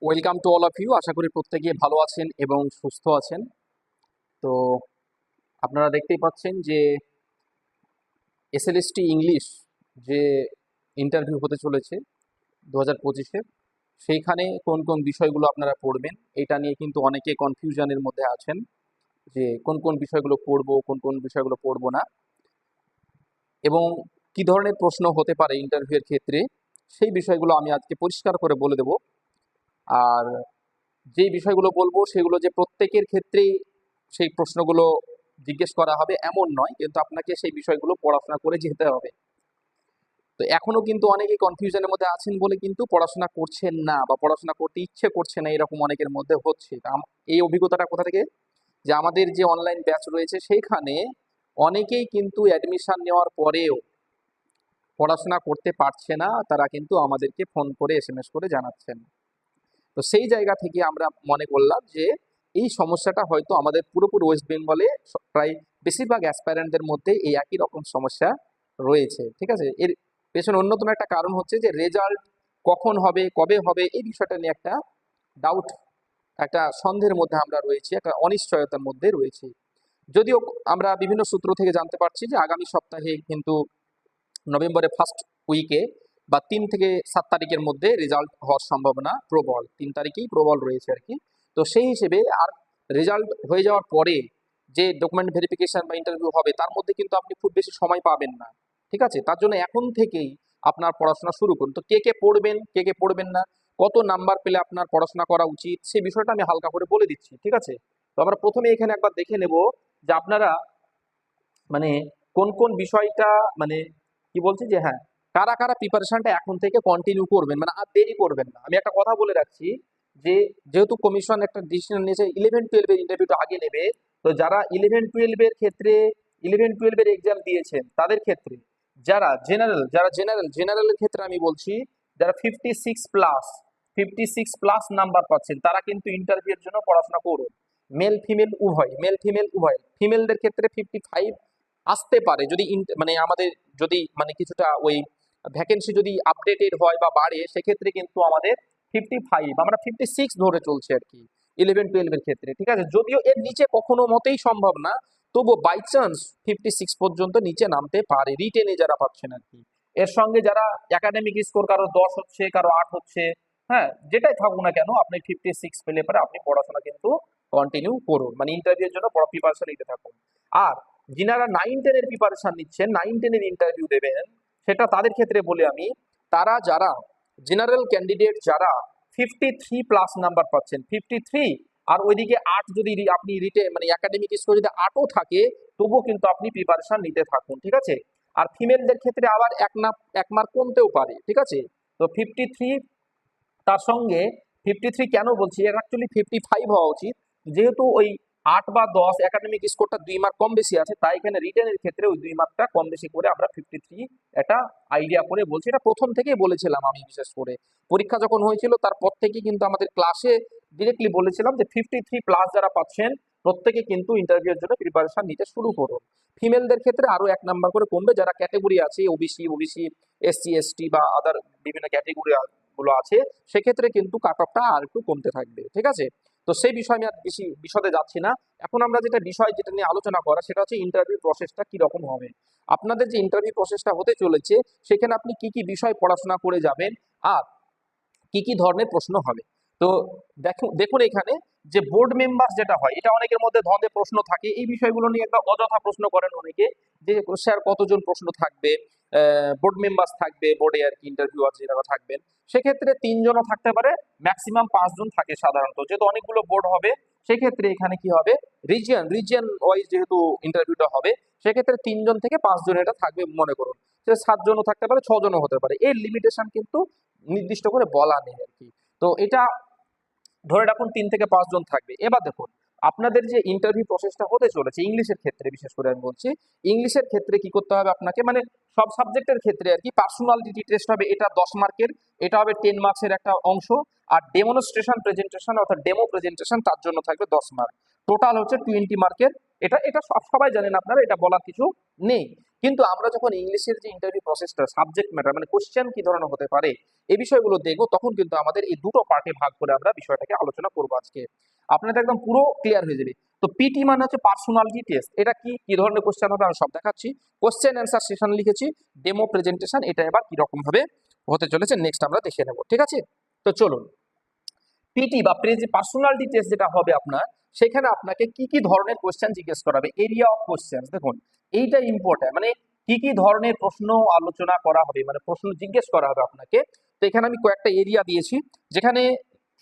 Welcome to all of you. আশা করি প্রত্যেকে ভালো আছেন এবং সুস্থ আছেন। তো আপনারা দেখতেই পাচ্ছেন যে এসএলএসটি ইংলিশ যে ইন্টারভিউ হতে চলেছে 2025-এ, সেইখানে কোন কোন বিষয়গুলো আপনারা পড়বেন এটা নিয়ে কিন্তু অনেকে কনফিউশনের মধ্যে আছেন যে কোন কোন বিষয়গুলো পড়বো, কোন কোন বিষয়গুলো পড়বো না, এবং কি ধরনের প্রশ্ন হতে পারে ইন্টারভিউয়ের ক্ষেত্রে, সেই বিষয়গুলো আমি আজকে পরিষ্কার করে বলে দেব। আর যেই বিষয়গুলো বলবো সেগুলো যে প্রত্যেকের ক্ষেত্রেই সেই প্রশ্নগুলো জিজ্ঞেস করা হবে এমন নয়, কিন্তু আপনাকে সেই বিষয়গুলো পড়াশোনা করে যেতে হবে। তো এখনো কিন্তু অনেকেই কনফিউশনের মধ্যে আছেন বলে কিন্তু পড়াশোনা করছেন না বা পড়াশোনা করতে ইচ্ছে করছে না, এরকম অনেকের মধ্যে হচ্ছে। এই অভিজ্ঞতাটা কোথা থেকে, যে আমাদের যে অনলাইন ব্যাচ রয়েছে সেইখানে অনেকেই কিন্তু অ্যাডমিশন নেওয়ার পরেও পড়াশোনা করতে পারছে না, তারা কিন্তু আমাদেরকে ফোন করে এসএমএস করে জানাচ্ছেন। তো সেই জায়গা থেকে আমরা মনে করলাম যে এই সমস্যাটা হয়তো আমাদের পুরোপুরি ওয়েস্ট বেঙ্গলে প্রায় বেশিরভাগ অ্যাসপায়ারেন্টদের মধ্যে এই একই রকম সমস্যা রয়েছে। ঠিক আছে, এর পেছনে অন্যতম একটা কারণ হচ্ছে যে রেজাল্ট কখন হবে, কবে হবে, এই বিষয়টা নিয়ে একটা ডাউট, একটা সন্দেহের মধ্যে আমরা রয়েছি, একটা অনিশ্চয়তার মধ্যে রয়েছি। যদিও আমরা বিভিন্ন সূত্র থেকে জানতে পারছি যে আগামী সপ্তাহে কিন্তু নভেম্বরের ফার্স্ট উইকে বা 3 থেকে 7 তারিখের মধ্যে রেজাল্ট হওয়ার সম্ভাবনা প্রবল। 3 তারিখেই প্রবল রয়েছে আর কি। তো সেই হিসেবে আর রেজাল্ট হয়ে যাওয়ার পরে যে ডকুমেন্ট ভেরিফিকেশন বা ইন্টারভিউ হবে তার মধ্যে কিন্তু আপনি খুব বেশি সময় পাবেন না। ঠিক আছে, তার জন্য এখন থেকেই আপনার পড়াশোনা শুরু করুন। তো কে কে পড়বেন, কে কে পড়বেন না, কত নাম্বার পেলে আপনার পড়াশোনা করা উচিত, সেই বিষয়টা আমি হালকা করে বলে দিচ্ছি। ঠিক আছে, তো আমরা প্রথমে এখানে একবার দেখে নেব যে আপনারা মানে কোন কোন বিষয়টা, মানে কি বলছি যে হ্যাঁ, কারা কারা প্রিপারেশনটা এখন থেকে কন্টিনিউ করবেন, মানে আর দেরি করবেন না। আমি একটা কথা বলে রাখছি যে যেহেতু কমিশন একটা ডিসিশন নিয়েছে 11-12 এর ইন্টারভিউটা আগে নেবে, তো যারা 11-12 এর ক্ষেত্রে 11-12 এর এক্সাম দিয়েছেন তাদের ক্ষেত্রে, যারা জেনারেলের ক্ষেত্রে আমি বলছি, যারা 56 প্লাস নাম্বার পাচ্ছেন তারা কিন্তু ইন্টারভিউর জন্য পড়াশোনা করুন। মেল ফিমেল উভয়, ফিমেলদের ক্ষেত্রে 55 আসতে পারে যদি মানে আমাদের যদি মানে কিছুটা ওই ভ্যাকেন্সি যদি আপডেটেড হয় বা বাড়ে, সেক্ষেত্রে কিন্তু আমাদের 55, আমরা 56 ধরে চলছে আর কি 11-12 এর ক্ষেত্রে। ঠিক আছে, যদিও এর নিচে কখনো মতেই সম্ভব না, তবু বাই চান্স 56 পর্যন্ত নিচে নামতে পারে রিটেনে যারা পাচ্ছেন আর কি। এর সঙ্গে যারা একাডেমিক স্কোর কারো 10 হচ্ছে, কারো 8 হচ্ছে, হ্যাঁ যেটাই থাকুক না কেন, আপনি 56 পেলে পরে আপনি পড়াশোনা কিন্তু কন্টিনিউ করুন, মানে ইন্টারভিউর জন্য প্রিপারেশন নিতে থাকুন। আর যিনারা 9-10 এর প্রিপারেশন নিচ্ছেন, 9-10 এর ইন্টারভিউ দেবেন, সেটা তাদের ক্ষেত্রে বলে আমি, তারা যারা জেনারেল ক্যান্ডিডেট, যারা 53 প্লাস নাম্বার পাচ্ছেন, 53, আর ওইদিকে 8 যদি আপনি মানে একাডেমিক স্কোর যদি 8ও থাকে, তবুও কিন্তু আপনি প্রিপারেশন নিতে থাকুন। ঠিক আছে, আর ফিমেলদের ক্ষেত্রে আবার 1 মার্ক কমতেও পারে। ঠিক আছে, তো 53, তার সঙ্গে 53 কেন বলছি, এর অ্যাকচুয়ালি 55 হওয়া উচিত, যেহেতু ওই 8 বা 10 একাডেমিক স্কোরটা 2 মার্ক কম বেশি আছে, তাই এখানে রিটেনের ক্ষেত্রে ওই 2 মার্কটা কম বেশি করে আমরা 53 এটা আইডিয়া করে বলছি। এটা প্রথম থেকেই বলেছিলাম আমি, বিশেষ করে পরীক্ষা যখন হয়েছিল তারপর থেকে কিন্তু আমাদের ক্লাসে ডিরেক্টলি বলেছিলাম যে 53 প্লাস যারা পাচ্ছেন প্রত্যেকে কিন্তু ইন্টারভিউর জন্য প্রিপারেশন নিতে শুরু করুন। ফিমেলদের ক্ষেত্রে আরো 1 নাম্বার করে কমবে, যারা ক্যাটেগরি আছে ওবিসি, SC ST বা আদার বিভিন্ন ক্যাটেগরি গুলো আছে, সেক্ষেত্রে কিন্তু কাট অফটা আর একটু কমতে থাকবে। ঠিক আছে, তো সেই বিষয় আমি আর বেশি বিশদে যাচ্ছি না। এখন আমরা যেটা নিয়ে আলোচনা করা, সেটা হচ্ছে ইন্টারভিউ প্রসেসটা কি রকম হবে। আপনাদের যে ইন্টারভিউ প্রসেসটা হতে চলেছে সেখানে আপনি কি কি বিষয় পড়াশোনা করে যাবেন আর কি কি ধরনের প্রশ্ন হবে। তো দেখুন দেখুন এখানে যে বোর্ড মেম্বার যেটা হয়, এটা অনেকের মধ্যে ধরনের প্রশ্ন থাকে, এই বিষয়গুলো নিয়ে একটা অযথা প্রশ্ন করেন অনেকে, যে স্যার কতজন প্রশ্ন থাকবে, বোর্ড মেম্বার থাকবে বোর্ডে আর কি, ইন্টারভিউ আছে যারা থাকবেন, সেক্ষেত্রে 3জনও থাকতে পারে, ম্যাক্সিমাম 5জন থাকে সাধারণত, যেহেতু অনেকগুলো বোর্ড হবে। সেক্ষেত্রে এখানে কি হবে, রিজিয়ন ওয়াইজ যেহেতু ইন্টারভিউটা হবে, সেক্ষেত্রে 3জন থেকে 5জন এটা থাকবে মনে করুন। সে 7জনও থাকতে পারে, 6জনও হতে পারে, এর লিমিটেশন কিন্তু নির্দিষ্ট করে বলা নেই আর কি। তো এটা ধরে রাখুন 3 থেকে 5জন থাকবে। এবার দেখুন আপনাদের যে ইন্টারভিউ প্রসেসটা হতে চলেছে ইংলিশের ক্ষেত্রে, বিশেষ করে আমি বলছি ইংলিশের ক্ষেত্রে কি করতে হবে আপনাকে, মানে সব সাবজেক্টের ক্ষেত্রে আর কি, পার্সোনালিটি টেস্ট হবে, এটা 10 মার্কের, এটা হবে 10 মার্কসের একটা অংশ। আর ডেমনস্ট্রেশন প্রেজেন্টেশন অর্থাৎ ডেমো প্রেজেন্টেশন, তার জন্য থাকবে 10 মার্ক। টোটাল হচ্ছে 20 মার্কের। এটা এটা সবাই জানেন আপনারা, এটা বলার কিছু নেই। কিন্তু আমরা যখন ইংলিশের যে ইন্টারভিউ প্রসেসটা, সাবজেক্ট ম্যাটার মানে কোশ্চেন কি ধরনের হতে পারে এই বিষয়গুলো দেখবো, তখন কিন্তু আমাদের এই দুটো পার্টে ভাগ করে আমরা বিষয়টাকে আলোচনা করবো আজকে। আপনাদের একদম পুরো ক্লিয়ার হয়ে যাবে। তো পিটি মানে হচ্ছে পার্সোনালিটি টেস্ট। এটা কি কি ধরনের কোশ্চেন হবে আমি সব দেখাচ্ছি। কোশ্চেন অ্যান্সার সেশন লিখেছি, ডেমো প্রেজেন্টেশন, এটা এবার কি রকম ভাবে হতে চলেছে নেক্সট আমরা দেখে নেব, ঠিক আছে? তো চলুন, পিটি বা পার্সোনালিটি টেস্ট যেটা হবে আপনার, সেখানে আপনাকে কি কি ধরনের কোশ্চেন জিজ্ঞেস করা হবে, এরিয়া অফ কোশ্চেন। দেখুন এইটা ইম্পর্টেন্ট, মানে কি কি ধরনের প্রশ্ন আলোচনা করা হবে, মানে প্রশ্ন জিজ্ঞেস করা হবে আপনাকে। তো এখানে আমি কয়েকটা এরিয়া দিয়েছি, যেখানে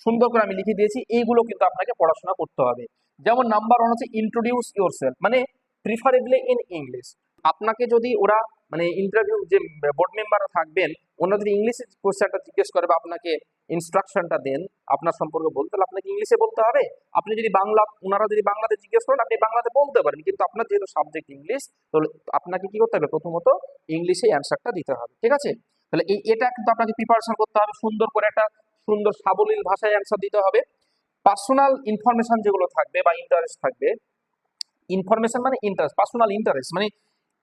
সুন্দর করে আমি লিখে দিয়েছি, এইগুলো কিন্তু আপনাকে পড়াশোনা করতে হবে। যেমন নাম্বার 1 হচ্ছে ইন্ট্রোডিউস ইউরসেলফ, মানে প্রিফারেবলি ইন ইংলিশ। আপনাকে যদি ওরা মানে ইন্টারভিউ যে বোর্ড মেম্বাররা থাকবেন, ওনারা যদি ইংলিশে কোশ্চেনটা জিজ্ঞেস করে বা আপনাকে ইনস্ট্রাকশনটা দেন আপনার সম্পর্কে বলতে, তাহলে আপনাকে ইংলিশে বলতে হবে। আপনি যদি বাংলা, ওনারা যদি বাংলাতে জিজ্ঞেস করেন আপনি বাংলাতে বলতে পারেন, কিন্তু আপনার যেহেতু সাবজেক্ট ইংলিশ, তাহলে আপনাকে কি করতে হবে, প্রথমত ইংলিশে অ্যান্সারটা দিতে হবে, ঠিক আছে? তাহলে এটা কিন্তু আপনাকে প্রিপারেশন করতে হবে, সুন্দর করে একটা সুন্দর সাবলীল ভাষায় অ্যান্সার দিতে হবে। পার্সোনাল ইনফরমেশন যেগুলো থাকবে বা ইন্টারেস্ট থাকবে, ইনফরমেশন মানে ইন্টারেস্ট, পার্সোনাল ইন্টারেস্ট মানে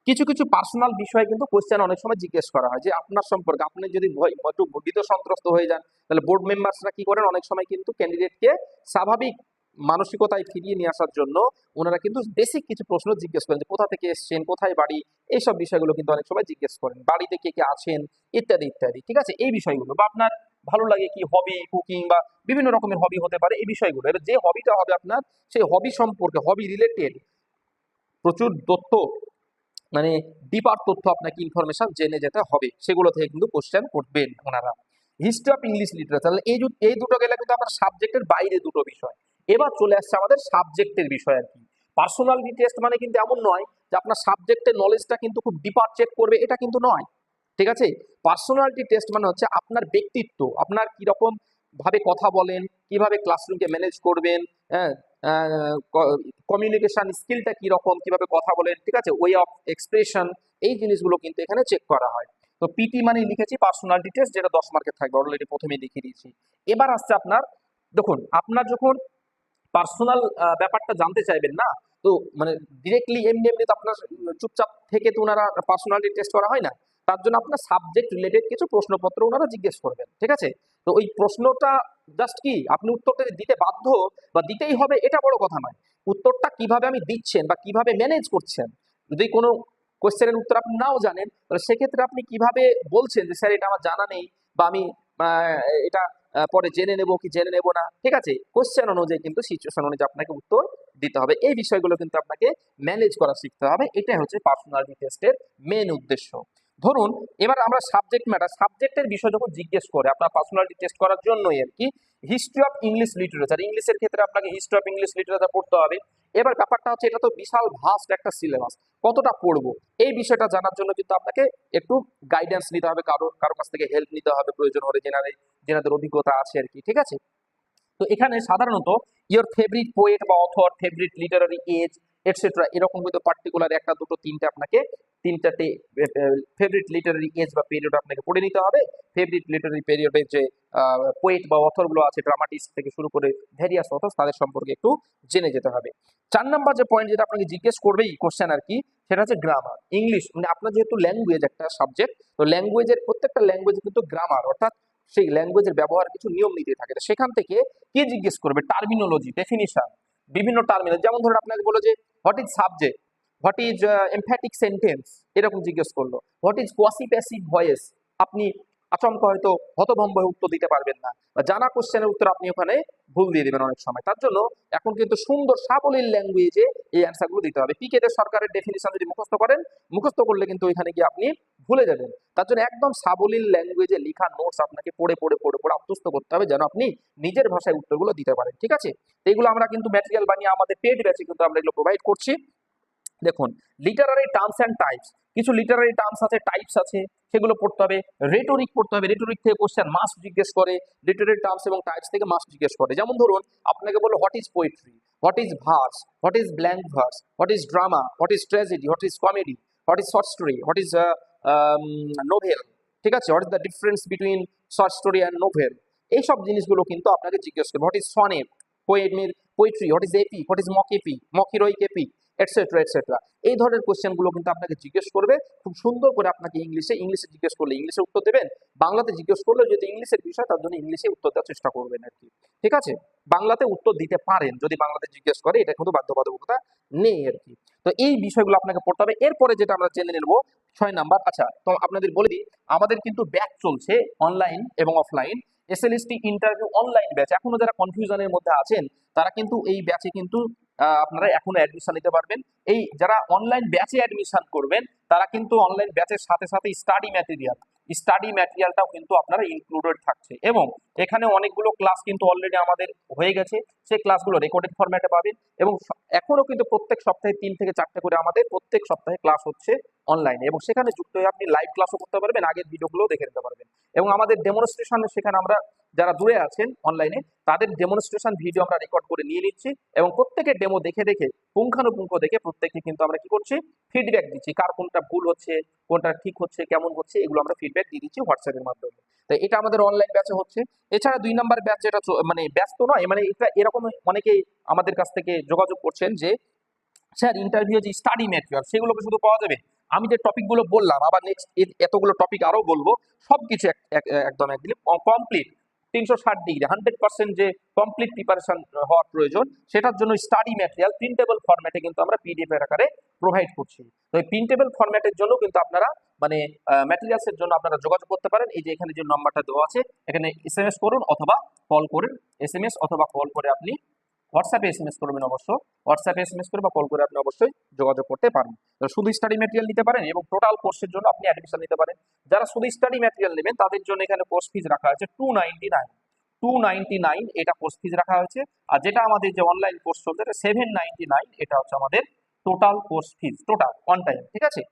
কিছু কিছু পার্সোনাল বিষয় কিন্তু কোশ্চেন অনেক সময় জিজ্ঞেস করা হয়, যে আপনার সম্পর্কে আপনি যদি একটু ভীত সন্ত্রস্ত হয়ে যান, তাহলে বোর্ড মেম্বার্সরা কি করেন, অনেক সময় কিন্তু ক্যান্ডিডেটকে স্বাভাবিক মানসিকতায় ফিরিয়ে নিয়ে আসার জন্য ওনারা কিন্তু বেসিক কিছু প্রশ্ন জিজ্ঞেস করেন, যে কোথা থেকে এসেছেন, কোথায় বাড়ি, এইসব বিষয়গুলো কিন্তু অনেক সময় জিজ্ঞেস করেন, বাড়িতে কে কে আছেন ইত্যাদি ইত্যাদি, ঠিক আছে? এই বিষয়গুলো, বা আপনার ভালো লাগে কি, হবি, কুকিং বা বিভিন্ন রকমের হবি হতে পারে, এই বিষয়গুলো। এবার যে হবিটা হবে আপনার, সেই হবি সম্পর্কে, হবি রিলেটেড প্রচুর তথ্য, মানে ডিপার তথ্য আপনাকে ইনফরমেশন জেনে যেতে হবে, সেগুলো থেকে কিন্তু কোশ্চেন করবেন ওনারা। হিস্ট্রি অফ ইংলিশ লিটারেচার, এই দুটো গেলে কিন্তু আমার সাবজেক্টের বাইরে দুটো বিষয়। এবার চলে আসছে আমাদের সাবজেক্টের বিষয় আর কি। পার্সোনালিটি টেস্ট মানে কিন্তু এমন নয় যে আপনার সাবজেক্টের নলেজটা কিন্তু খুব ডিপার চেক করবে, এটা কিন্তু নয়, ঠিক আছে? পার্সোনালিটি টেস্ট মানে হচ্ছে আপনার ব্যক্তিত্ব, আপনার কিরকম ভাবে কথা বলেন, কিভাবে ক্লাসরুমকে ম্যানেজ করবেন, হ্যাঁ, কমিউনিকেশন স্কিলটা কি রকম, কিভাবে কথা বলেন, ঠিক আছে, ওয়ে অফ এক্সপ্রেশন, এই জিনিসগুলো কিন্তু এখানে চেক করা হয়। তো পিটি মানে লিখেছি পার্সোনালিটি টেস্ট, যেটা 10 মার্কের থাকবে, অলরেডি প্রথমেই লিখে দিয়েছি। এবার আসছে আপনার, দেখুন আপনার যখন পার্সোনাল ব্যাপারটা জানতে চাইবেন না, তো মানে ডিরেক্টলি এমনি এমনি তো আপনার চুপচাপ থেকে তো ওনারা পার্সোনালিটি টেস্ট করা হয় না, তার জন্য আপনার সাবজেক্ট রিলেটেড কিছু প্রশ্নপত্র ওনারা জিজ্ঞেস করবেন, ঠিক আছে? তো ওই প্রশ্নটা জাস্ট কি আপনি উত্তরটা দিতে বাধ্য বা দিতেই হবে এটা বড় কথা নয়, উত্তরটা কিভাবে আমি দিচ্ছেন বা কিভাবে ম্যানেজ করছেন। যদি কোনো কোশ্চেনের উত্তর আপনি নাও জানেন, তাহলে সেক্ষেত্রে আপনি কিভাবে বলছেন যে স্যার এটা আমার জানা নেই, বা আমি এটা পরে জেনে নেব কি জেনে নেব না, ঠিক আছে? কোশ্চেন অনুযায়ী কিন্তু সিচুয়েশন অনুযায়ী আপনাকে উত্তর দিতে হবে, এই বিষয়গুলো কিন্তু আপনাকে ম্যানেজ করা শিখতে হবে। এটাই হচ্ছে পার্সোনালিটি টেস্টের মেন উদ্দেশ্য। ধরুন এবার আমরা সাবজেক্ট ম্যাটার, সাবজেক্টের বিষয় যখন জিজ্ঞেস করে আপনার পার্সোনালিটি টেস্ট করার জন্যই আর কি, হিস্ট্রি অফ ইংলিশ লিটারেচার, ইংলিশের ক্ষেত্রে আপনাকে হিস্ট্রি অফ ইংলিশ লিটারেচার পড়তে হবে। এবার ব্যাপারটা হচ্ছে এটা তো বিশাল ভাস্ট একটা সিলেবাস, কতটা পড়বো এই বিষয়টা জানার জন্য কিন্তু আপনাকে একটু গাইডেন্স নিতে হবে, কারো কারো কাছ থেকে হেল্প নিতে হবে প্রয়োজন হলে, যেনাদের অভিজ্ঞতা আছে আর কি, ঠিক আছে? তো এখানে সাধারণত ইয়োর ফেভারিট পোয়েট বা author, favourite literary age etcetera, এরকম কিন্তু পার্টিকুলার একটা দুটো তিনটে আপনাকে তিনটাতে ফেভারিট লিটারারি এজ বা পিরিয়ড আপনাকে পড়ে নিতে হবে। ফেভারিট লিটারারি পিরিয়ডের যে পোয়েট বা অথরগুলো আছে, ড্রামাটিস্ট থেকে শুরু করে ভ্যারিয়াস অথর, তাদের সম্পর্কে একটু জেনে যেতে হবে। 4 নাম্বার যে পয়েন্ট যেটা আপনাকে জিজ্ঞেস করবেই কোশ্চেন আর কি, সেটা হচ্ছে গ্রামার। ইংলিশ মানে আপনার যেহেতু ল্যাঙ্গুয়েজ একটা সাবজেক্ট, তো ল্যাঙ্গুয়েজের প্রত্যেকটা ল্যাঙ্গুয়েজে কিন্তু গ্রামার অর্থাৎ সেই ল্যাঙ্গুয়েজের ব্যবহার কিছু নিয়ম নীতি থাকে, সেখান থেকে কি জিজ্ঞেস করবে, টার্মিনোলজি, ডেফিনিশন, বিভিন্ন টার্মিনোলজি। যেমন ধরুন আপনাকে বলো যে what is subject, what is emphatic sentence, এরকম জিজ্ঞেস করলো। What is quasi passive voice, আপনি আচমকা হয়তো হতভম্ব হয়ে উত্তর দিতে পারবেন না, বা জানা কোশ্চেনের উত্তর আপনি ওখানে ভুল দিয়ে দেবেন অনেক সময়। তার জন্য এখন কিন্তু সুন্দর সাবলীল ল্যাঙ্গুয়েজে এই অ্যান্সারগুলো দিতে হবে। পিকেতে সরকারের ডেফিনিশন যদি মুখস্থ করেন, মুখস্থ করলে কিন্তু ওইখানে গিয়ে আপনি ভুলে যাবেন। তার জন্য একদম সাবলীল ল্যাঙ্গুয়েজে লেখা নোটস আপনাকে পড়ে পড়ে পড়ে পড়ে আত্মস্থ করতে হবে, যেন আপনি নিজের ভাষায় উত্তরগুলো দিতে পারেন, ঠিক আছে? এগুলো আমরা কিন্তু ম্যাটেরিয়াল বানিয়ে আমাদের পেড ব্যাচে কিন্তু আমরা এগুলো প্রোভাইড করছি। দেখুন লিটারারি টার্মস অ্যান্ড টাইপস, কিছু লিটারারি টার্মস আছে, টাইপস আছে, সেগুলো পড়তে হবে। রেটোরিক পড়তে হবে, রেটোরিক থেকে কোশ্চেন মাস্ট জিজ্ঞেস করে, লিটারারি টার্মস এবং টাইপস থেকে মাস্ট জিজ্ঞেস করে। যেমন ধরুন আপনাকে বললো what is poetry, what is verse, what is blank verse, what is drama, what is tragedy, what is comedy, what is short story, what is novel, ঠিক আছে? What is the difference between short story and novel, এইসব জিনিসগুলো কিন্তু আপনাকে জিজ্ঞেস করবে। What is sonnet, poetry, what is epic, what is mock epic, mock heroic epic, etcetera etcetera. এই ধরনের কোশ্চেনগুলো কিন্তু আপনাকে জিজ্ঞেস করবে খুব সুন্দর করে, আপনাকে ইংলিশে জিজ্ঞেস করলে ইংলিশে উত্তর দেবেন, বাংলাতে জিজ্ঞেস করলে যদি ইংলিশের বিষয় তার জন্য ইংলিশে উত্তর দেওয়ার চেষ্টা করবেন আর কি। ঠিক আছে, বাংলাতে উত্তর দিতে পারেন যদি বাংলাতে জিজ্ঞেস করে, এটা কিন্তু বাধ্যবাধকতা নেই আর কি। তো এই বিষয়গুলো আপনাকে পড়তে হবে। এরপরে যেটা আমরা জেনে নেব 6 নাম্বার। আচ্ছা, তো আপনাদের বলে দিই, আমাদের কিন্তু ব্যাচ চলছে অনলাইন এবং offline, SLST interview online batch. এখনো যারা কনফিউশনের মধ্যে আছেন তারা কিন্তু এই ব্যাচে কিন্তু আপনারা এখনো অ্যাডমিশন নিতে পারবেন। এই যারা অনলাইন ব্যাচে অ্যাডমিশন করবেন তারা কিন্তু অনলাইন ব্যাচের সাথে সাথে স্টাডি ম্যাটেরিয়ালটাও কিন্তু আপনারা ইনক্লুডেড থাকছে, এবং এখানে অনেকগুলো ক্লাস কিন্তু অলরেডি আমাদের হয়ে গেছে, সেই ক্লাসগুলো রেকর্ডেড ফরম্যাটে পাবেন। এবং এখনো কিন্তু প্রত্যেক সপ্তাহে 3 থেকে 4টে করে আমাদের প্রত্যেক সপ্তাহে ক্লাস হচ্ছে অনলাইনে, এবং সেখানে যুক্ত হয়ে আপনি লাইভ ক্লাসও করতে পারবেন, আগের ভিডিওগুলো দেখে নিতে পারবেন। এবং আমাদের ডেমনস্ট্রেশন, সেখানে আমরা যারা দূরে আছেন অনলাইনে তাদের ডেমনস্ট্রেশন ভিডিও আমরা রেকর্ড করে নিয়ে নিচ্ছি, এবং প্রত্যেকের ডেমো দেখে দেখে পুঙ্খানুপুঙ্খ দেখে প্রত্যেককে কিন্তু আমরা কি করছি, ফিডব্যাক দিচ্ছি, কার কোনটা ভুল হচ্ছে, কোনটা ঠিক হচ্ছে, কেমন হচ্ছে, এগুলো আমরা ফিডব্যাক দিয়ে দিচ্ছি হোয়াটসঅ্যাপের মাধ্যমে। তো এটা আমাদের অনলাইন ব্যাচে হচ্ছে। এছাড়া 2 নাম্বার ব্যাচ, যেটা মানে ব্যাচ তো নয়, মানে এটা এরকম অনেকেই আমাদের কাছ থেকে যোগাযোগ করছেন যে স্যার ইন্টারভিউ যে স্টাডি ম্যাটেরিয়াল সেগুলোকে শুধু পাওয়া যাবে। আমি যে টপিকগুলো বললাম, আবার নেক্সট এতগুলো টপিক আরো বলবো, সবকিছু একদম একদিন কমপ্লিট 360 ডিগ্রি 100% যে কমপ্লিট প্রিপারেশন হওয়ার প্রয়োজন, সেটার জন্য স্টাডি ম্যাটেরিয়াল প্রিন্টেবল ফরম্যাটে কিন্তু আমরা পিডিএফ এর আকারে প্রোভাইড করছি। তো এই প্রিন্টেবল ফরম্যাটের জন্য কিন্তু আপনারা মানে ম্যাটেরিয়ালসের জন্য আপনারা যোগাযোগ করতে পারেন। এই যে এখানে যে নাম্বারটা দেওয়া আছে, এখানে এসএমএস করুন অথবা কল করুন, এসএমএস অথবা কল করে আপনি হোয়াটসঅ্যাপে এসএমএস করবেন, হোয়াটসঅ্যাপে এসএমএস করে বা কল করে আপনি অবশ্যই যোগাযোগ করতে পারেন। শুধু স্টাডি ম্যাটেরিয়াল নিতে পারেন এবং টোটাল কোর্সের জন্য আপনি অ্যাডমিশন নিতে পারেন। যারা শুধু স্টাডি ম্যাটেরিয়াল নেবেন তাদের জন্য এখানে কোর্স ফিজ রাখা আছে 299 এটা কোর্স ফিজ রাখা হয়েছে। আর যেটা আমাদের যে অনলাইন কোর্স চলছে 799, এটা হচ্ছে আমাদের total course fees, total on time. ঠিক আছে,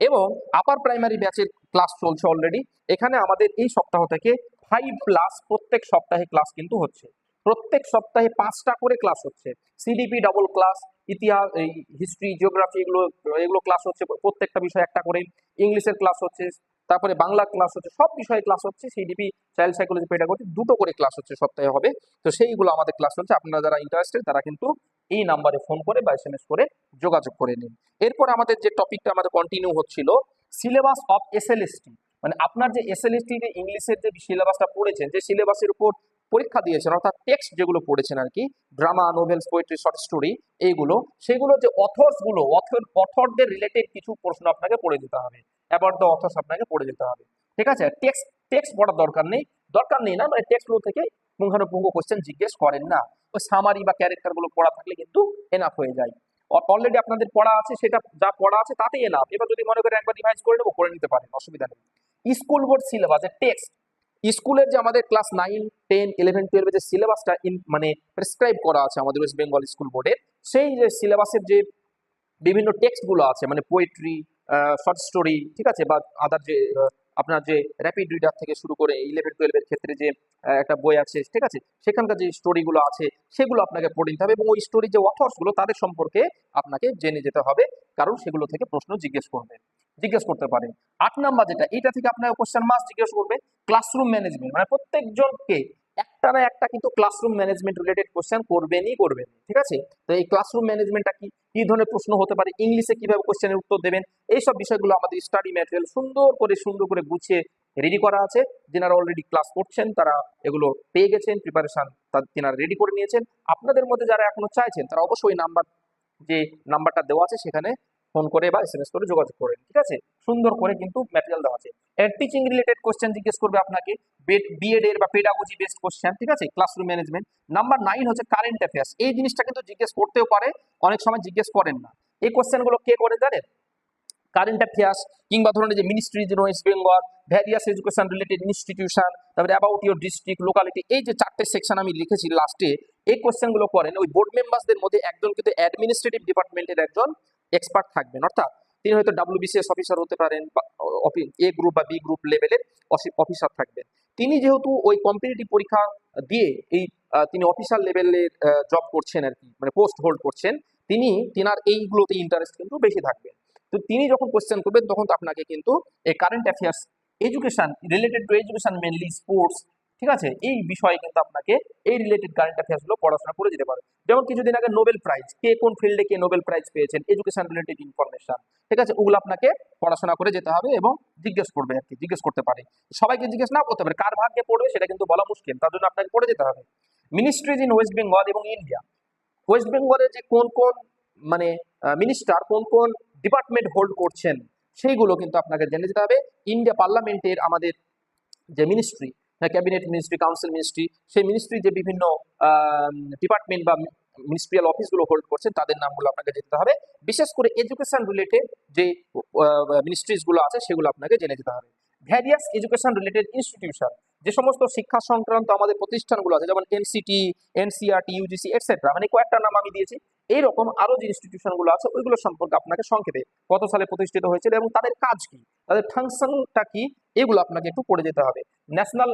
এবং আপার প্রাইমারি ব্যাচের ক্লাস চলছে অলরেডি। এখানে আমাদের এই সপ্তাহ থেকে 5+ প্রত্যেক সপ্তাহে ক্লাস কিন্তু হচ্ছে, প্রত্যেক সপ্তাহে 5টা করে ক্লাস হচ্ছে। সিডিপি ডাবল ক্লাস, ইতিহাস, হিস্ট্রি, জিওগ্রাফি, এগুলো ক্লাস হচ্ছে, প্রত্যেকটা বিষয় একটা করে। ইংলিশের ক্লাস হচ্ছে, তারপরে বাংলা ক্লাস হচ্ছে, সব বিষয়ে ক্লাস হচ্ছে। সিডিপি, চাইল্ড সাইকোলজি, পেডাগজি, 2টো করে ক্লাস হচ্ছে সপ্তাহে হবে। তো সেইগুলো আমাদের ক্লাস হচ্ছে। আপনারা যারা ইন্টারেস্টেড তারা কিন্তু এই নাম্বারে ফোন করে বা এসএমএস করে যোগাযোগ করে নিন। এরপর আমাদের যে টপিকটা আমাদের কন্টিনিউ হচ্ছিল, সিলেবাস অফ এসএলএসটি, মানে আপনার যে এসএলএসটি যে ইংলিশের যে সিলেবাসটা পড়েছেন, যে সিলেবাসের উপর পরীক্ষা দিয়েছেন, অর্থাৎ টেক্সট যেগুলো পড়েছেন আর কি, drama, novels, poetry, short story, এইগুলো, সেগুলো যে অথরদের রিলেটেড কিছু প্রশ্ন আপনাকে পড়ে যেতে হবে, অ্যাবাউট দ্য অথর্স আপনাকে পড়ে যেতে হবে। ঠিক আছে, টেক্সট পড়ার দরকার নেই না, মানে টেক্সটগুলো থেকে পুঙ্খানুপুঙ্খ কোশ্চেন জিজ্ঞেস করেন না, ওই সামারি বা ক্যারেক্টারগুলো পড়া থাকলে কিন্তু এনাফ হয়ে যায়। অলরেডি আপনাদের পড়া আছে, সেটা যা পড়া আছে তাতেই এনাফ। এবার যদি মনে করেন একবার রিভাইজ করে নেবো, করে নিতে পারেন, অসুবিধা নেই। স্কুল বোর্ড সিলেবাসে টেক্সট, স্কুলের যে আমাদের ক্লাস 9, 10, 11, 12 যে সিলেবাসটা মানে প্রেসক্রাইব করা আছে আমাদের ওয়েস্ট বেঙ্গল স্কুল বোর্ডের, সেই যে সিলেবাসের যে বিভিন্ন টেক্সটগুলো আছে, মানে পোয়েট্রি, শর্ট স্টোরি, ঠিক আছে, বা আদার যে আপনার যে র্যাপিড রিডার থেকে শুরু করে 11, 12 এর ক্ষেত্রে যে একটা বই আছে, ঠিক আছে, সেখানকার যে স্টোরিগুলো আছে সেগুলো আপনাকে পড়ে নিতে হবে, এবং ওই স্টোরি যে অথর্সগুলো তাদের সম্পর্কে আপনাকে জেনে যেতে হবে, কারণ সেগুলো থেকে প্রশ্ন জিজ্ঞেস করতে পারেন। 8 নাম্বার যেটা, এটা থেকে আপনাকে কোশ্চেন মাস্ট জিজ্ঞেস করবে ক্লাসরুম ম্যানেজমেন্ট, মানে প্রত্যেকজনকে একটা না একটা কিন্তু ক্লাসরুম ম্যানেজমেন্ট রিলেটেড কোশ্চেন করবেন। ঠিক আছে, তো এই ক্লাসরুম ম্যানেজমেন্টটা কি ধরনের প্রশ্ন হতে পারে, ইংলিশে কিভাবে কোশ্চেনের উত্তর দেবেন, এইসব বিষয়গুলো আমাদের স্টাডি ম্যাটেরিয়াল সুন্দর করে গুছিয়ে রেডি করা আছে। যারা অলরেডি ক্লাস করছেন তারা এগুলো পেয়ে গেছেন, প্রিপারেশন তেনারা রেডি করে নিয়েছেন। আপনাদের মধ্যে যারা এখনো চাইছেন তারা অবশ্যই যে নাম্বারটা দেওয়া আছে সেখানে ফোন করে বা এসএমএস করে যোগাযোগ করেন। ঠিক আছে, সুন্দর করে কিন্তু ম্যাটেরিয়াল দেওয়া আছে। টিচিং রিলেটেড কোশ্চেন জিজ্ঞেস করবে আপনাকে, বিএড এর বা পেডাগজি বেসড কোশ্চেন। ঠিক আছে, ক্লাসরুম ম্যানেজমেন্ট। নাম্বার 9 হচ্ছে কারেন্ট অ্যাফেয়ার্স। এই জিনিসটা কিন্তু জিজ্ঞেস করতেও পারে, অনেক সময় জিজ্ঞেস করেন না। এই কোশ্চেনগুলো কে করে জানেন? কারেন্ট অ্যাফেয়ার্স, কিংবা ধরুন যে ministries in West Bengal, various education related institution, তারপরে অ্যাবাউট ইউর ডিস্ট্রিক্ট, লোকালিটি, এই যে 4টে সেকশন আমি লিখেছি লাস্টে, এই কোশ্চেনগুলো করেন। ওই বোর্ড মেম্বারসদের মধ্যে একজন কিন্তু অ্যাডমিনিস্ট্রেটিভ ডিপার্টমেন্টের একজন এক্সপার্ট থাকবেন, অর্থাৎ তিনি হয়তো WBCS অফিসার হতে পারেন, বা এ গ্রুপ বা বি গ্রুপ লেভেলের অফিসার থাকবেন। তিনি যেহেতু ওই কম্পিটিটিভ পরীক্ষা দিয়ে তিনি অফিসার লেভেলের জব করছেন আর কি, মানে পোস্ট হোল্ড করছেন, তিনার এইগুলোতে ইন্টারেস্ট কিন্তু বেশি থাকবে। তো তিনি যখন কোশ্চেন করবেন তখন তো আপনাকে কিন্তু এই current affairs, education related to education, mainly sports, ঠিক আছে, এই বিষয়ে কিন্তু আপনাকে এই রিলেটেড কারেন্ট অ্যাফেয়ার্স গুলো পড়াশোনা করে যেতে পারে। যেমন কিছুদিন আগে নোবেল প্রাইজ, কে কোন ফিল্ডে কে নোবেল প্রাইজ পেয়েছেন, এডুকেশন রিলেটেড ইনফরমেশন, ঠিক আছে, ওগুলো আপনাকে পড়াশোনা করে যেতে হবে এবং জিজ্ঞেস করবে আর কি, জিজ্ঞেস করতে পারে। সবাইকে জিজ্ঞেস না করতে পারে, কার ভাগ্যে পড়বে সেটা কিন্তু বলা মুশকিল, তার জন্য আপনাকে পড়ে যেতে হবে। মিনিস্ট্রিজ ইন ওয়েস্ট বেঙ্গল এবং ইন্ডিয়া, ওয়েস্ট বেঙ্গলে যে কোন কোন মানে মিনিস্টার কোন কোন ডিপার্টমেন্ট হোল্ড করছেন সেইগুলো কিন্তু আপনাকে জেনে যেতে হবে। ইন্ডিয়া পার্লামেন্টের আমাদের যে ministry, cabinet ministry, council ministry, সেই মিনিস্ট্রি যে বিভিন্ন ডিপার্টমেন্ট বা মিনিস্ট্রিয়াল অফিসগুলো হোল্ড করছেন তাদের নামগুলো আপনাকে যেতে হবে। বিশেষ করে এডুকেশন রিলেটেড যে মিনিস্ট্রিজ গুলো আছে সেগুলো আপনাকে জেনে যেতে হবে। ভ্যারিয়াস এডুকেশন রিলেটেড ইনস্টিটিউশন, যে সমস্ত শিক্ষা সংক্রান্ত আমাদের প্রতিষ্ঠানগুলো আছে, যেমন এনসিটি, এনসিআরটি, ইউজিসি এটসেট্রা, মানে কয়েকটা নাম আমি দিয়েছি, এইরকম আরো যে ইনস্টিটিউশন গুলো আছে ওইগুলো সম্পর্কে আপনাকে সংক্ষেপে কত সালে প্রতিষ্ঠিত হয়েছিল এবং তাদের কাজ কি, তাদের ফাংশনটা কি, এগুলো আপনাকে একটু পড়ে যেতে হবে। ন্যাশনাল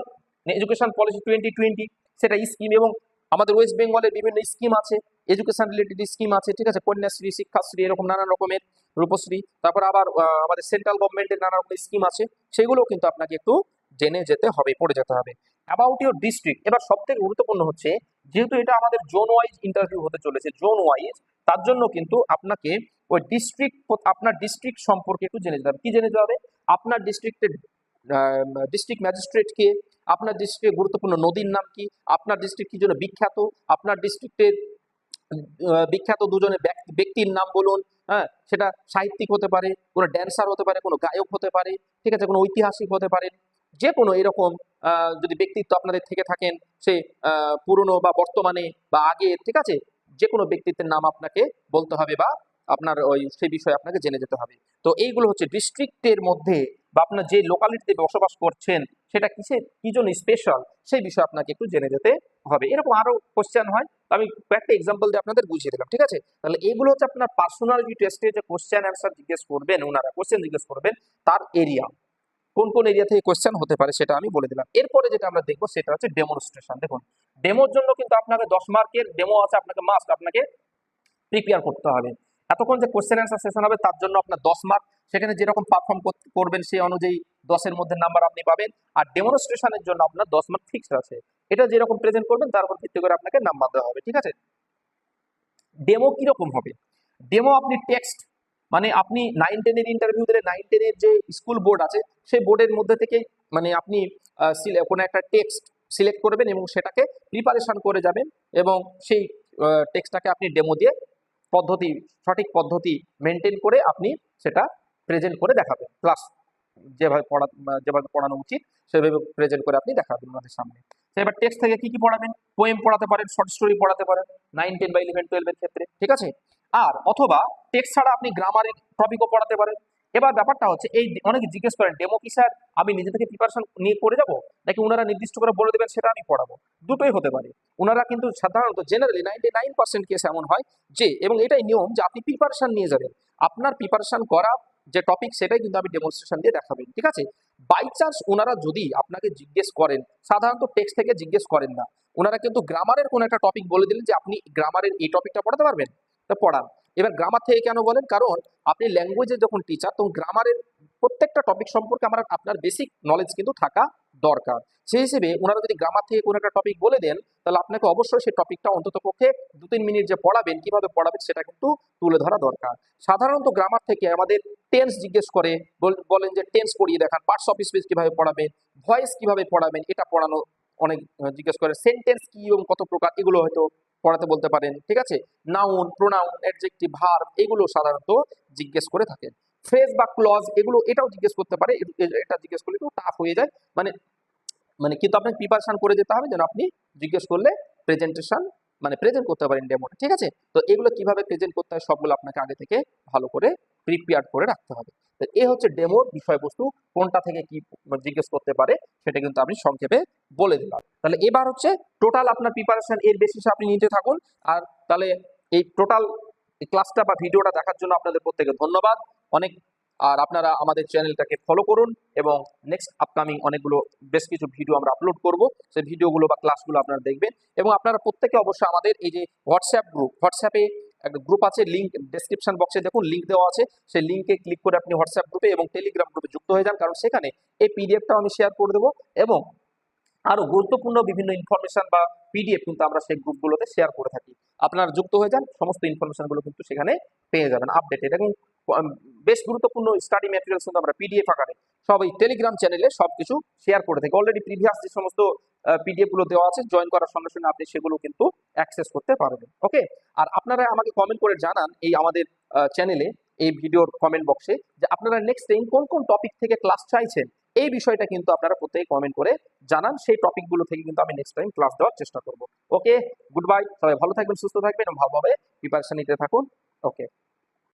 এডুকেশন পলিসি 2020, সেটা স্কিম, এবং আমাদের ওয়েস্ট বেঙ্গলের বিভিন্ন স্কিম আছে, এডুকেশন রিলেটেড স্কিম আছে, ঠিক আছে, কন্যাশ্রী, শিক্ষাশ্রী, এরকম নানান রকমের, রূপশ্রী, তারপর আবার আমাদের সেন্ট্রাল গভর্নমেন্টের নানা রকমের স্কিম আছে, সেগুলো কিন্তু আপনাকে একটু জেনে যেতে হবে, পড়ে যেতে হবে। অ্যাবাউট ইউর ডিস্ট্রিক্ট, এবার সব থেকে গুরুত্বপূর্ণ হচ্ছে, যেহেতু এটা আমাদের জোন ওয়াইজ ইন্টারভিউ হতে চলেছে, জোন ওয়াইজ, তার জন্য কিন্তু আপনাকে ওই ডিস্ট্রিক্ট, আপনার ডিস্ট্রিক্ট সম্পর্কে একটু জেনে যেতে হবে। কি জেনে যেতে হবে? আপনার ডিস্ট্রিক্টের ডিস্ট্রিক্ট ম্যাজিস্ট্রেট কে, আপনার ডিস্ট্রিক্টের গুরুত্বপূর্ণ নদীর নাম কি, আপনার ডিস্ট্রিক্ট কি জন্য বিখ্যাত, আপনার ডিস্ট্রিক্টের বিখ্যাত দুজনের ব্যক্তির নাম বলুন। হ্যাঁ, সেটা সাহিত্যিক হতে পারে, কোনো ড্যান্সার হতে পারে, কোনো গায়ক হতে পারে, ঠিক আছে, কোনো ঐতিহাসিক হতে পারে, যে কোনো এরকম যদি ব্যক্তিত্ব আপনাদের থেকে থাকেন, সে পুরনো বা বর্তমানে বা আগে, ঠিক আছে, যে কোনো ব্যক্তিত্বের নাম আপনাকে বলতে হবে বা আপনার ওই সেই বিষয়ে আপনাকে জেনে যেতে হবে। তো এইগুলো হচ্ছে ডিস্ট্রিক্টের মধ্যে বা আপনার যে লোকালিটিতে বসবাস করছেন সেটা কিসের কি জন্য স্পেশাল, সেই বিষয়ে আপনাকে একটু জেনে যেতে হবে। এরকম আরো কোশ্চেন হয়, তো আমি কয়েকটা এক্সাম্পল দিয়ে আপনাদের বুঝিয়ে দিলাম, ঠিক আছে। তাহলে এগুলো হচ্ছে আপনার পার্সোনালিটি টেস্টে যে কোশ্চেন অ্যান্সার জিজ্ঞেস করবেন, ওনারা কোশ্চেন জিজ্ঞেস করবেন, তার এরিয়া, কোন কোন এরিয়া থেকে কোশ্চেন হতে পারে সেটা আমি বলে দিলাম। এরপরে যেটা আমরা দেখবো সেটা হচ্ছে ডেমনস্ট্রেশন। দেখুন, ডেমোর জন্য কিন্তু আপনাকে 10 মার্কের ডেমো আছে, আপনাকে মাস্ট আপনাকে প্রিপেয়ার করতে হবে। এতক্ষণ যে কোশ্চেন অ্যান্সার সেশন হবে তার জন্য আপনার 10 মার্ক, সেখানে যেরকম পারফর্ম করবেন সেই অনুযায়ী 10-এর মধ্যে নাম্বার আপনি পাবেন। আর ডেমনস্ট্রেশনের জন্য আপনার 10 মার্ক ফিক্সড আছে, এটা যেরকম প্রেজেন্ট করবেন তার উপর ভিত্তি করে আপনাকে নাম্বার দেওয়া হবে, ঠিক আছে। ডেমো কিরকম হবে? ডেমো আপনি টেক্সট, মানে আপনি 9-10-এর ইন্টারভিউ দিলে 9-10-এর যে স্কুল বোর্ড আছে সেই বোর্ডের মধ্যে থেকে মানে আপনি কোনো একটা টেক্সট সিলেক্ট করবেন এবং সেটাকে প্রিপারেশন করে যাবেন এবং সেই টেক্সটটাকে আপনি ডেমো দিয়ে পদ্ধতি, সঠিক পদ্ধতি মেনটেন করে আপনি সেটা প্রেজেন্ট করে দেখাবেন, ক্লাস যেভাবে পড়ানো উচিত সেভাবে প্রেজেন্ট করে আপনি দেখাবেন ওনাদের সামনে। তো এবার টেক্সট থেকে কি কি পড়াবেন? পোয়েম পড়াতে পারেন, শর্ট স্টোরি পড়াতে পারেন 9, 10 বা 11, 12-এর ক্ষেত্রে, ঠিক আছে। আর অথবা টেক্সট ছাড়া আপনি গ্রামারের টপিকও পড়াতে পারেন। এবার ব্যাপারটা হচ্ছে, এই অনেকে জিজ্ঞেস করেন ডেমো কি স্যার আমি নিজে থেকে প্রিপারেশন নিয়ে করে যাবো নাকি ওনারা নির্দিষ্ট করে বলে দেবেন সেটা আমি পড়াবো? দুটোই হতে পারে। ওনারা কিন্তু সাধারণত জেনারেলি 99% কেস এমন হয় যে, এবং এটাই নিয়ম, যে আপনি প্রিপারেশন নিয়ে যাবেন, আপনার প্রিপারেশন করা যে টপিক সেটাই কিন্তু আপনি ডেমনস্ট্রেশন দিয়ে দেখাবেন, ঠিক আছে। বাই চান্স ওনারা যদি আপনাকে জিজ্ঞেস করেন, সাধারণত টেক্সট থেকে জিজ্ঞেস করেন না, ওনারা কিন্তু গ্রামারের কোনো একটা টপিক বলে দিলেন যে আপনি গ্রামারের এই টপিকটা পড়াতে পারবেন, তা পড়ান। এবার গ্রামার থেকে কেন বলেন? কারণ আপনি ল্যাঙ্গুয়েজের যখন টিচার তখন গ্রামারের প্রত্যেকটা টপিক সম্পর্কে আপনার বেসিক নলেজ কিন্তু থাকা দরকার। সেই হিসেবে ওনারা যদি গ্রামার থেকে কোনো একটা টপিক বলে দেন তাহলে আপনাকে অবশ্যই সেই টপিকটা অন্তত পক্ষে 2-3 মিনিট যে পড়াবেন, কিভাবে পড়াবেন সেটা কিন্তু তুলে ধরা দরকার। সাধারণত গ্রামার থেকে আমাদের টেন্স জিজ্ঞেস করে, বলেন যে টেন্স পড়িয়ে দেখান, পার্টস অফ স্পিচ কিভাবে পড়াবেন, ভয়েস কিভাবে পড়াবেন এটা পড়ানো অনেক জিজ্ঞেস করে, সেন্টেন্স কি এবং কত প্রকার এগুলো হয়তো পড়াতে বলতে পারেন, ঠিক আছে। নাউন, প্রোনাউন, অ্যাডজেক্টিভ, ভার্ব এগুলো সাধারণত জিজ্ঞেস করে থাকেন। ফ্রেজ বা ক্লজ এটাও জিজ্ঞেস করতে পারে, এটা জিজ্ঞেস করলে একটু টাফ হয়ে যায়, মানে মানে কিন্তু আপনাকে প্রিপারেশন করে যেতে হবে যেন আপনি জিজ্ঞেস করলে প্রেজেন্টেশন মানে প্রেজেন্ট করতে পারেন ডেমোটা, ঠিক আছে। তো এগুলো কিভাবে প্রেজেন্ট করতে হয় সবগুলো আপনাকে আগে থেকে ভালো করে প্রিপেয়ার করে রাখতে হবে। তো এই হচ্ছে ডেমোর বিষয়বস্তু, কোনটা থেকে কি জিজ্ঞেস করতে পারে সেটা কিন্তু আমি সংক্ষেপে বলে দিলাম। তাহলে এবার হচ্ছে টোটাল আপনার প্রিপারেশন এর বেসিসে আপনি নিতে থাকুন। আর তাহলে এই টোটাল ক্লাসটা বা ভিডিওটা দেখার জন্য আপনাদের প্রত্যেকে ধন্যবাদ অনেক। আর আপনারা আমাদের চ্যানেলটাকে ফলো করুন এবং নেক্সট আপকামিং অনেকগুলো বেশ কিছু ভিডিও আমরা আপলোড করব, সেই ভিডিওগুলো বা ক্লাসগুলো আপনারা দেখবেন। এবং আপনারা প্রত্যেকে অবশ্যই আমাদের এই যে হোয়াটসঅ্যাপে একটা গ্রুপ আছে, লিঙ্ক ডেসক্রিপশন বক্সে দেখুন লিঙ্ক দেওয়া আছে, সেই লিঙ্কে ক্লিক করে আপনি হোয়াটসঅ্যাপ গ্রুপে এবং টেলিগ্রাম গ্রুপে যুক্ত হয়ে যান, কারণ সেখানে এই পিডিএফটাও আমি শেয়ার করে দেবো এবং আরো গুরুত্বপূর্ণ বিভিন্ন ইনফরমেশন বা পিডিএফ কিন্তু আমরা সেই গ্রুপগুলোতে শেয়ার করে থাকি। আপনারা যুক্ত হয়ে যান, সমস্ত ইনফরমেশন গুলো কিন্তু সেখানে পেয়ে যাবেন আপডেটেড, এবং উম, বেশ গুরুত্বপূর্ণ স্টাডি ম্যাটেরিয়ালস কিন্তু আমরা পিডিএফ আকারে সব এই টেলিগ্রাম চ্যানেলে সবকিছু শেয়ার করে থাকি। অলরেডি প্রিভিয়াস যে সমস্ত পিডিএফ গুলো দেওয়া আছে, জয়েন করার সঙ্গে সঙ্গে আপনি সেগুলো কিন্তু অ্যাক্সেস করতে পারবেন। ওকে, আর আপনারা আমাকে কমেন্ট করে জানান এই আমাদের চ্যানেলে, এই ভিডিওর কমেন্ট বক্সে, যে আপনারা নেক্সট টাইম কোন কোন টপিক থেকে ক্লাস চাইছেন। এই বিষয়টা কিন্তু আপনারা প্রত্যেকে কমেন্ট করে জানান, সেই টপিকগুলো থেকে কিন্তু আমি নেক্সট টাইম ক্লাস দেওয়ার চেষ্টা করব। ওকে, গুড বাই, সবাই ভালো থাকবেন, সুস্থ থাকবেন এবং ভালোভাবে প্রিপারেশন নিতে থাকুন। ওকে।